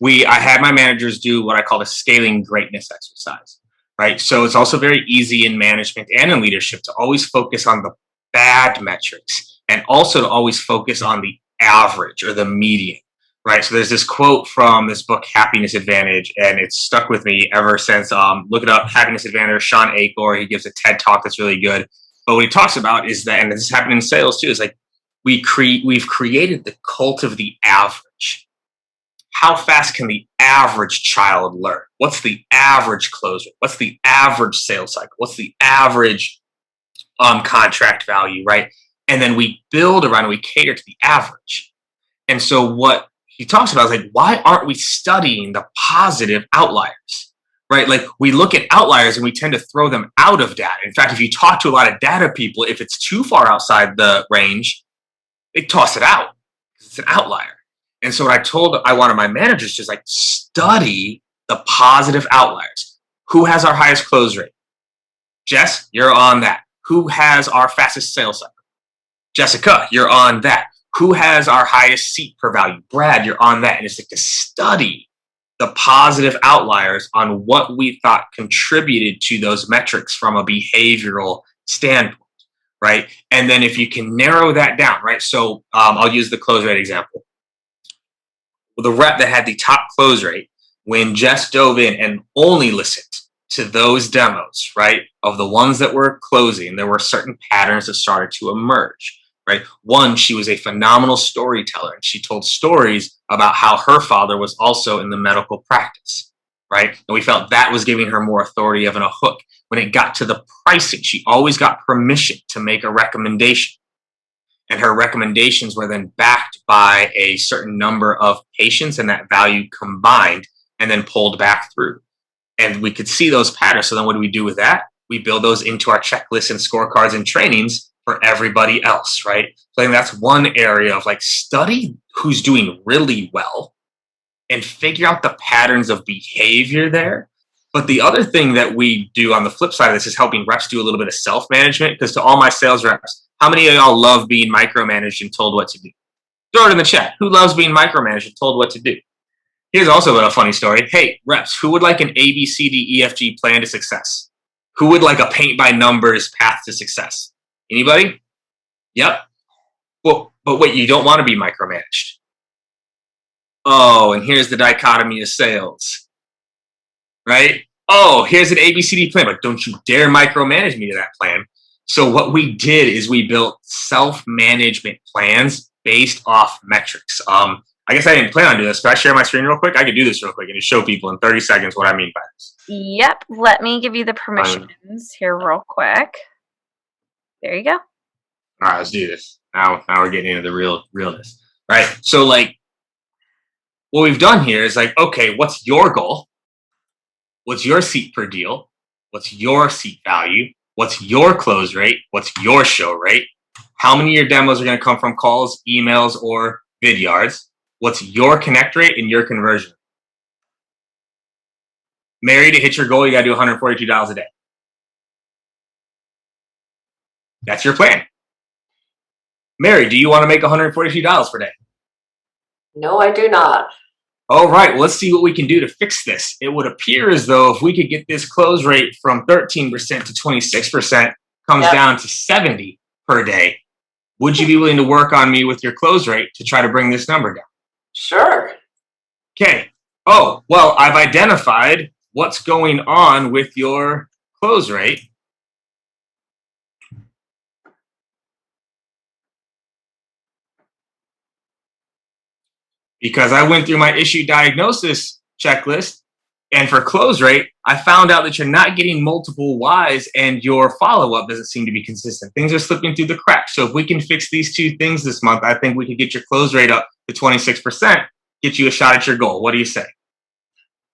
I had my managers do what I call a scaling greatness exercise, right? So it's also very easy in management and in leadership to always focus on the bad metrics and also to always focus on the average or the median, right? So there's this quote from this book, Happiness Advantage, and it's stuck with me ever since. Look it up, Happiness Advantage, Sean Acor. He gives a TED talk that's really good. But what he talks about is that, and this happened in sales too, is like we've created the cult of the average. How fast can the average child learn? What's the average close rate? What's the average sales cycle? What's the average contract value, right? And then we build around, we cater to the average. And so what he talks about is like, why aren't we studying the positive outliers, right? Like we look at outliers and we tend to throw them out of data. In fact, if you talk to a lot of data people, if it's too far outside the range, they toss it out because it's an outlier. And so what I wanted my managers just like study the positive outliers. Who has our highest close rate? Jess, you're on that. Who has our fastest sales cycle? Jessica, you're on that. Who has our highest seat per value? Brad, you're on that. And it's like to study the positive outliers on what we thought contributed to those metrics from a behavioral standpoint, right? And then if you can narrow that down, right? So I'll use the close rate example. The rep that had the top close rate, when Jess dove in and only listened to those demos, right, of the ones that were closing, there were certain patterns that started to emerge, right? One, she was a phenomenal storyteller, and she told stories about how her father was also in the medical practice, right? And we felt that was giving her more authority of a hook. When it got to the pricing, she always got permission to make a recommendation. And her recommendations were then backed by a certain number of patients and that value combined and then pulled back through. And we could see those patterns. So then what do we do with that? We build those into our checklists and scorecards and trainings for everybody else, right? So I think that's one area of like study who's doing really well and figure out the patterns of behavior there. But the other thing that we do on the flip side of this is helping reps do a little bit of self-management, because to all my sales reps, how many of y'all love being micromanaged and told what to do? Throw it in the chat. Who loves being micromanaged and told what to do? Here's also a funny story. Hey, reps, who would like an A, B, C, D, E, F, G plan to success? Who would like a paint by numbers path to success? Anybody? Yep. Well, but wait, you don't want to be micromanaged. Oh, and here's the dichotomy of sales, right? Oh, here's an A, B, C, D plan, but don't you dare micromanage me to that plan. So what we did is we built self-management plans based off metrics. I guess I didn't plan on doing this. Can I share my screen real quick? I could do this real quick and just show people in 30 seconds what I mean by this. Yep. Let me give you the permissions here real quick. There you go. All right, let's do this. Now we're getting into the realness, right? So like what we've done here is like, okay, what's your goal? What's your seat per deal? What's your seat value? What's your close rate? What's your show rate? How many of your demos are going to come from calls, emails, or vidyards? What's your connect rate and your conversion? Mary, to hit your goal, you got to do $142 a day. That's your plan. Mary, do you want to make $142 per day? No, I do not. All right, well, let's see what we can do to fix this. It would appear as though if we could get this close rate from 13% to 26%, comes down to 70 per day. Would you be willing to work on me with your close rate to try to bring this number down? Sure. Okay. Oh, well, I've identified what's going on with your close rate. Because I went through my issue diagnosis checklist, and for close rate, I found out that you're not getting multiple whys and your follow-up doesn't seem to be consistent. Things are slipping through the cracks. So if we can fix these two things this month, I think we could get your close rate up to 26%, get you a shot at your goal. What do you say?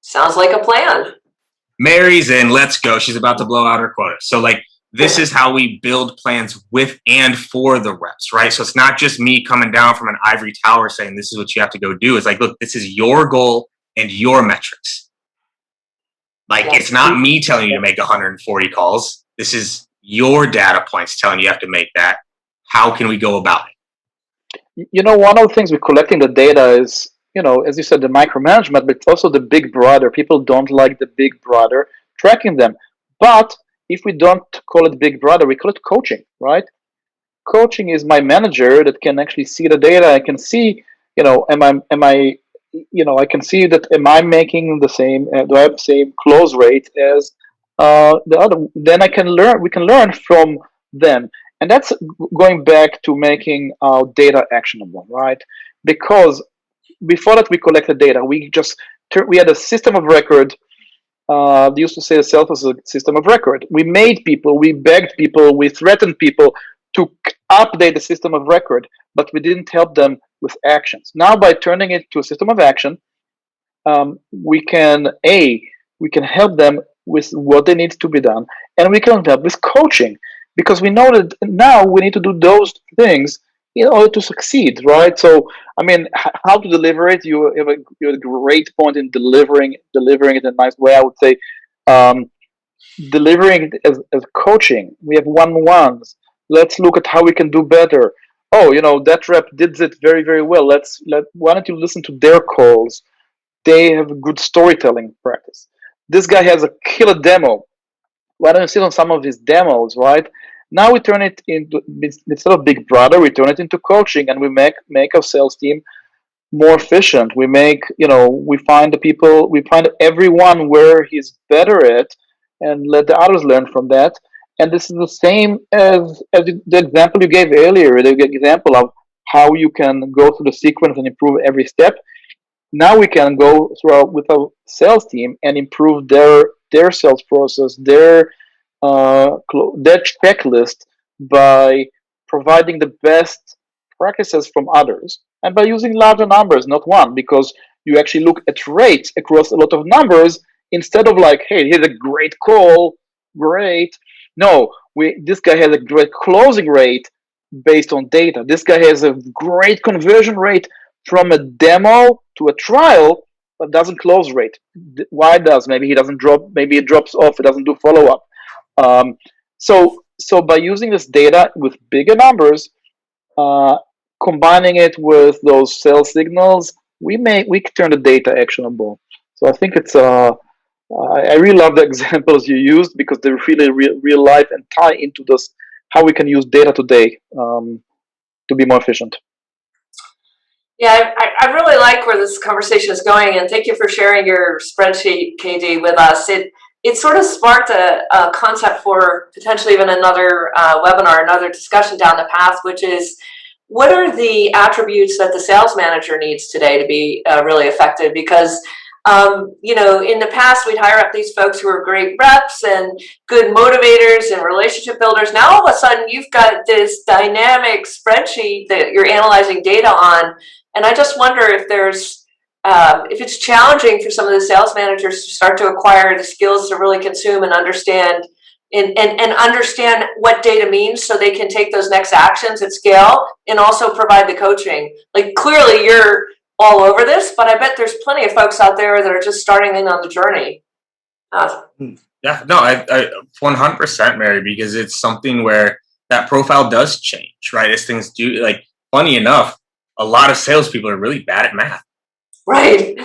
Sounds like a plan. Mary's in, let's go. She's about to blow out her quota. So like, this is how we build plans with and for the reps, right? So it's not just me coming down from an ivory tower saying this is what you have to go do. It's like, look, this is your goal and your metrics. Like, it's not me telling you to make 140 calls. This is your data points telling you have to make that. How can we go about it? You know, one of the things we're collecting the data is as you said, the micromanagement, but it's also the big brother. People don't like the big brother tracking them. But if we don't call it big brother, we call it coaching, right? Coaching is my manager that can actually see the data. I can see, I can see that am I making the same, do I have the same close rate as the other? Then we can learn from them. And that's going back to making our data actionable, right? Because before that we collected data, we had a system of record. They used to say itself as a system of record. We made people, we begged people, we threatened people to update the system of record, but we didn't help them with actions. Now, by turning it to a system of action, we can help them with what they need to be done, and we can help with coaching, because we know that now we need to do those things in order to succeed, right? So, I mean, how to deliver it? You have a great point in delivering it in a nice way. I would say, delivering it as coaching. We have one-on-ones. Let's look at how we can do better. Oh, that rep did it very, very well. Why don't you listen to their calls? They have a good storytelling practice. This guy has a killer demo. Why don't you sit on some of his demos, right? Now we turn it into, instead of big brother, we turn it into coaching, and we make our sales team more efficient. We find everyone where he's better at, and let the others learn from that. And this is the same as the example you gave earlier, the example of how you can go through the sequence and improve every step. Now we can go through with our sales team and improve their sales process, their checklist, by providing the best practices from others, and by using larger numbers, not one, because you actually look at rates across a lot of numbers instead of like, hey, here's a great call, great. No, this guy has a great closing rate based on data. This guy has a great conversion rate from a demo to a trial, but doesn't close rate. Why does? Maybe he doesn't drop. Maybe it drops off. It doesn't do follow up. So by using this data with bigger numbers, combining it with those sales signals, we turn the data actionable. So I think it's I really love the examples you used, because they're really real life and tie into this, how we can use data today to be more efficient. Yeah, I really like where this conversation is going, and thank you for sharing your spreadsheet, KD, with us. It sort of sparked a concept for potentially even another webinar, another discussion down the path, which is, what are the attributes that the sales manager needs today to be really effective? Because in the past, we'd hire up these folks who are great reps and good motivators and relationship builders. Now, all of a sudden, you've got this dynamic spreadsheet that you're analyzing data on. And I just wonder if if it's challenging for some of the sales managers to start to acquire the skills to really consume and understand and understand what data means, so they can take those next actions at scale, and also provide the coaching. Like, clearly you're all over this, but I bet there's plenty of folks out there that are just starting in on the journey. Yeah, no, I 100%, Mary, because it's something where that profile does change, right? As things do, like, funny enough, a lot of salespeople are really bad at math. Right.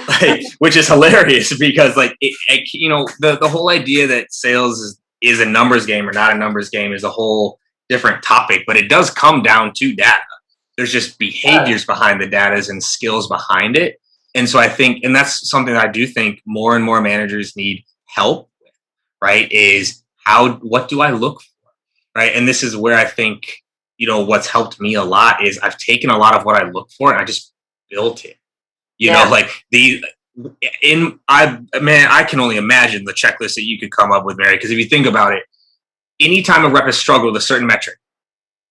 Which is hilarious, because the whole idea that sales is a numbers game or not a numbers game is a whole different topic, but it does come down to data. There's just behaviors behind the data and skills behind it. And so I think, and that's something that I do think more and more managers need help with, right? Is what do I look for, right? And this is where I think, what's helped me a lot is I've taken a lot of what I look for and I just built it. I can only imagine the checklist that you could come up with, Mary, because if you think about it, anytime a rep has struggled with a certain metric,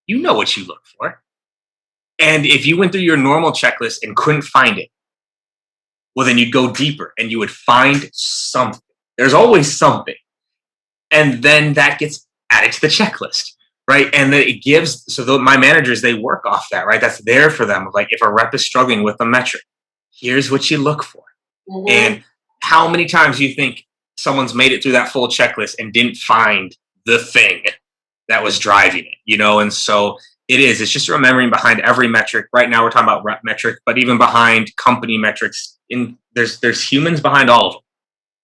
you know what you look for. And if you went through your normal checklist and couldn't find it, well, then you'd go deeper and you would find something. There's always something. And then that gets added to the checklist, right? And then it gives, my managers, they work off that, right? That's there for them. Like, if a rep is struggling with a metric, here's what you look for. Mm-hmm. And how many times do you think someone's made it through that full checklist and didn't find the thing that was driving it, And so It is. It's just remembering behind every metric. Right now, we're talking about rep metric, but even behind company metrics, there's humans behind all of them,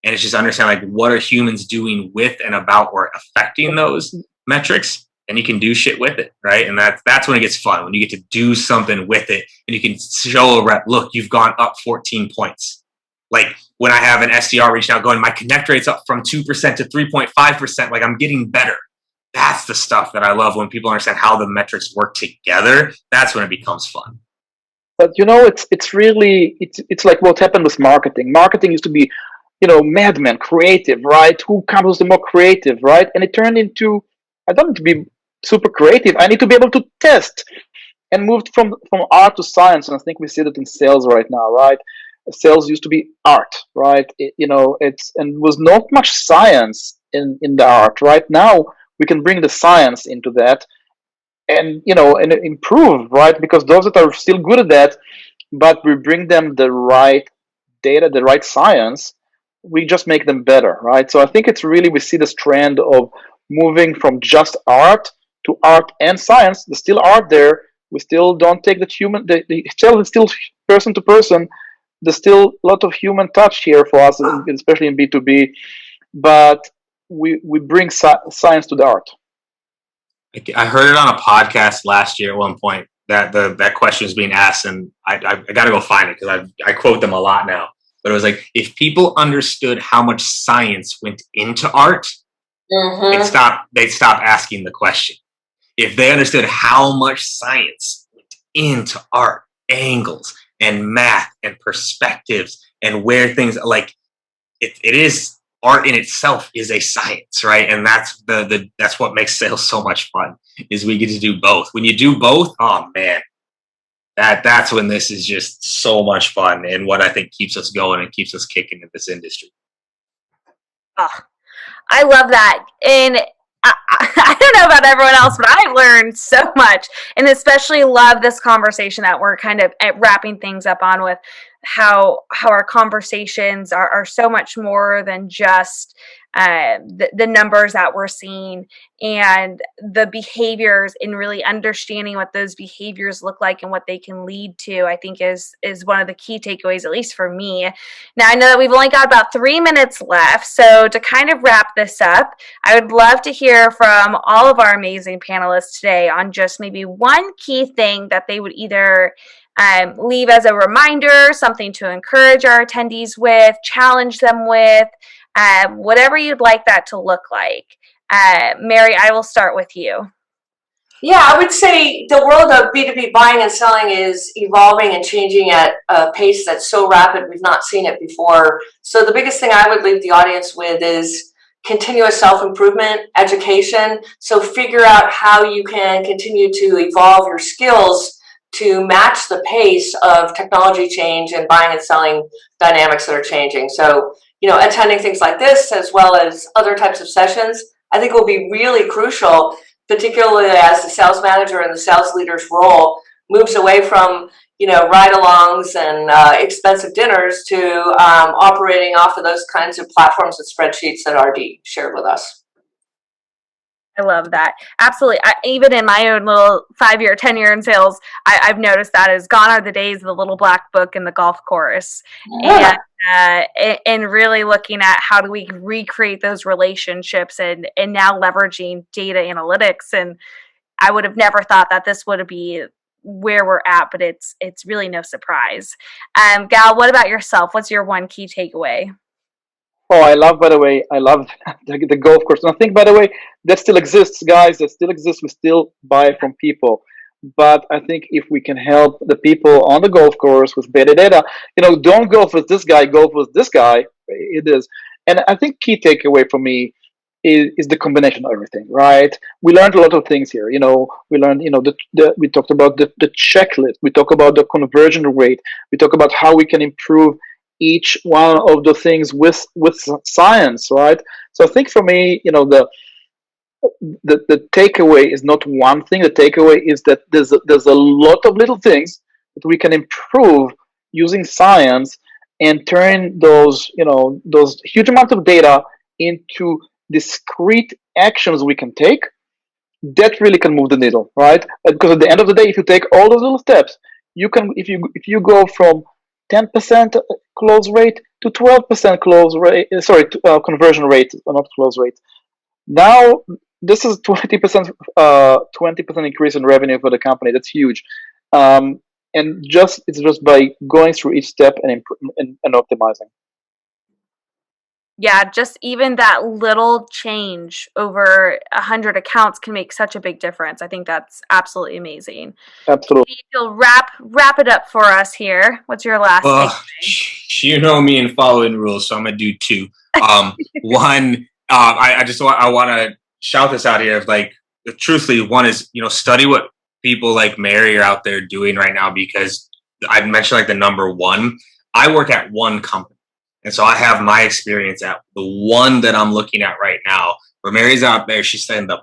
and it's just understanding like what are humans doing with and about or affecting those metrics, and you can do shit with it, right? And that's when it gets fun, when you get to do something with it, and you can show a rep, look, you've gone up 14 points. Like when I have an SDR reaching out, going, my connect rate's up from 2% to 3.5%. Like I'm getting better. That's the stuff that I love when people understand how the metrics work together. That's when it becomes fun. But it's really it's like what happened with marketing. Marketing used to be, madman, creative, right? Who comes the more creative, right? And it turned into, I don't need to be super creative. I need to be able to test, and moved from art to science. And I think we see that in sales right now, right? Sales used to be art, right? Was not much science in the art. Right now, we can bring the science into that, and and improve, right? Because those that are still good at that, but we bring them the right data, the right science, we just make them better, right? So I think it's really, we see this trend of moving from just art to art and science. There's still art there. We still don't take the human, the still person to person. There's still a lot of human touch here for us, especially in B2B, but we bring science to the art. I heard it on a podcast last year at one point that that question was being asked, and I got to go find it because I quote them a lot now. But it was like, if people understood how much science went into art, they'd stop asking the question. If they understood how much science went into art, angles and math and perspectives and where things like it is. Art in itself is a science, right? And that's that's what makes sales so much fun, is we get to do both. When you do both, oh man, that's when this is just so much fun, and what I think keeps us going and keeps us kicking in this industry. Oh, I love that. And I don't know about everyone else, but I've learned so much, and especially love this conversation that we're kind of wrapping things up on, with how our conversations are so much more than just the numbers that we're seeing, and the behaviors, and really understanding what those behaviors look like and what they can lead to, I think is one of the key takeaways, at least for me. Now, I know that we've only got about 3 minutes left, so to kind of wrap this up, I would love to hear from all of our amazing panelists today on just maybe one key thing that they would either leave as a reminder, something to encourage our attendees with, challenge them with, whatever you'd like that to look like. Mary, I will start with you. Yeah, I would say the world of B2B buying and selling is evolving and changing at a pace that's so rapid, we've not seen it before. So the biggest thing I would leave the audience with is continuous self-improvement, education. So figure out how you can continue to evolve your skills to match the pace of technology change and buying and selling dynamics that are changing. So, attending things like this, as well as other types of sessions, I think will be really crucial, particularly as the sales manager and the sales leader's role moves away from, ride-alongs and expensive dinners to operating off of those kinds of platforms and spreadsheets that RD shared with us. I love that. Absolutely. Even in my own little 5-year, 10-year in sales, I've noticed that is gone are the days of the little black book and the golf course. Yeah. And really looking at how do we recreate those relationships, and now leveraging data analytics. And I would have never thought that this would be where we're at, but it's really no surprise. Gal, what about yourself? What's your one key takeaway? Oh, I love the golf course. And I think, by the way, that still exists, guys. That still exists. We still buy from people. But I think if we can help the people on the golf course with better data, don't golf with this guy, golf with this guy. It is. And I think key takeaway for me is the combination of everything, right? We learned a lot of things here. We learned, we talked about the checklist. We talk about the conversion rate. We talk about how we can improve each one of the things with science, right? So I think for me, the takeaway is not one thing. The takeaway is that there's a lot of little things that we can improve using science, and turn those huge amounts of data into discrete actions we can take, that really can move the needle, right? Because at the end of the day, if you take all those little steps, you can, if you go from 10% close rate to 12% close rate, conversion rate, not close rate. Now this is 20% 20% increase in revenue for the company. That's huge. And it's just by going through each step and optimizing. Yeah, just even that little change over 100 accounts can make such a big difference. I think that's absolutely amazing. Absolutely. Katie, you'll wrap it up for us here. What's your last takeaway? You know me and following rules, so I'm gonna do two. One, I want to shout this out here. Like, truthfully, one is, study what people like Mary are out there doing right now, because I mentioned like the number one. I work at one company, and so I have my experience at the one that I'm looking at right now. Where Mary's out there, she's studying the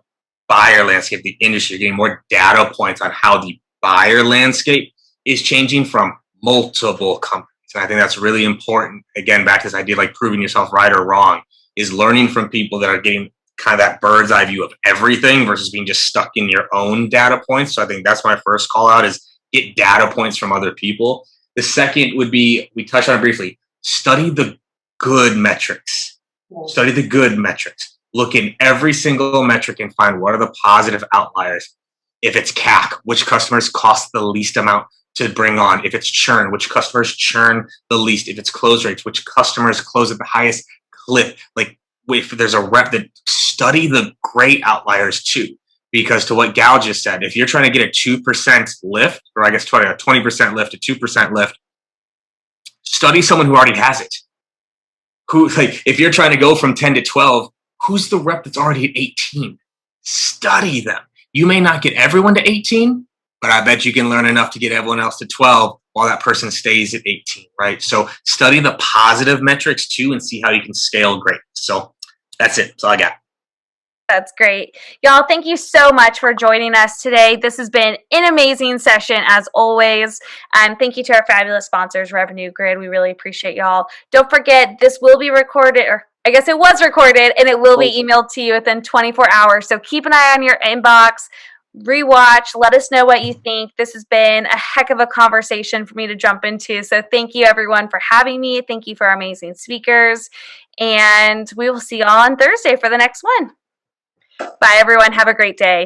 buyer landscape, the industry, getting more data points on how the buyer landscape is changing from multiple companies. And I think that's really important. Again, back to this idea of like proving yourself right or wrong, is learning from people that are getting kind of that bird's eye view of everything versus being just stuck in your own data points. So I think that's my first call out, is get data points from other people. The second would be, we touched on it briefly, study the good metrics. Study the good metrics. Look in every single metric and find what are the positive outliers. If it's CAC, which customers cost the least amount to bring on. If it's churn, which customers churn the least. If it's close rates, which customers close at the highest clip. Like, if there's a rep, that study the great outliers too. Because to what Gal just said, if you're trying to get a 2% lift, or I guess 20% lift, a 2% lift, study someone who already has it. Who, like, if you're trying to go from 10 to 12, who's the rep that's already at 18? Study them. You may not get everyone to 18, but I bet you can learn enough to get everyone else to 12 while that person stays at 18, right? So study the positive metrics too and see how you can scale great. So that's it. That's all I got. That's great. Y'all, thank you so much for joining us today. This has been an amazing session as always. And thank you to our fabulous sponsors, RevenueGrid. We really appreciate y'all. Don't forget, this will be recorded, or I guess it was recorded, and it will be emailed to you within 24 hours. So keep an eye on your inbox. Rewatch, let us know what you think. This has been a heck of a conversation for me to jump into. So thank you everyone for having me. Thank you for our amazing speakers. And we will see you all on Thursday for the next one. Bye everyone. Have a great day.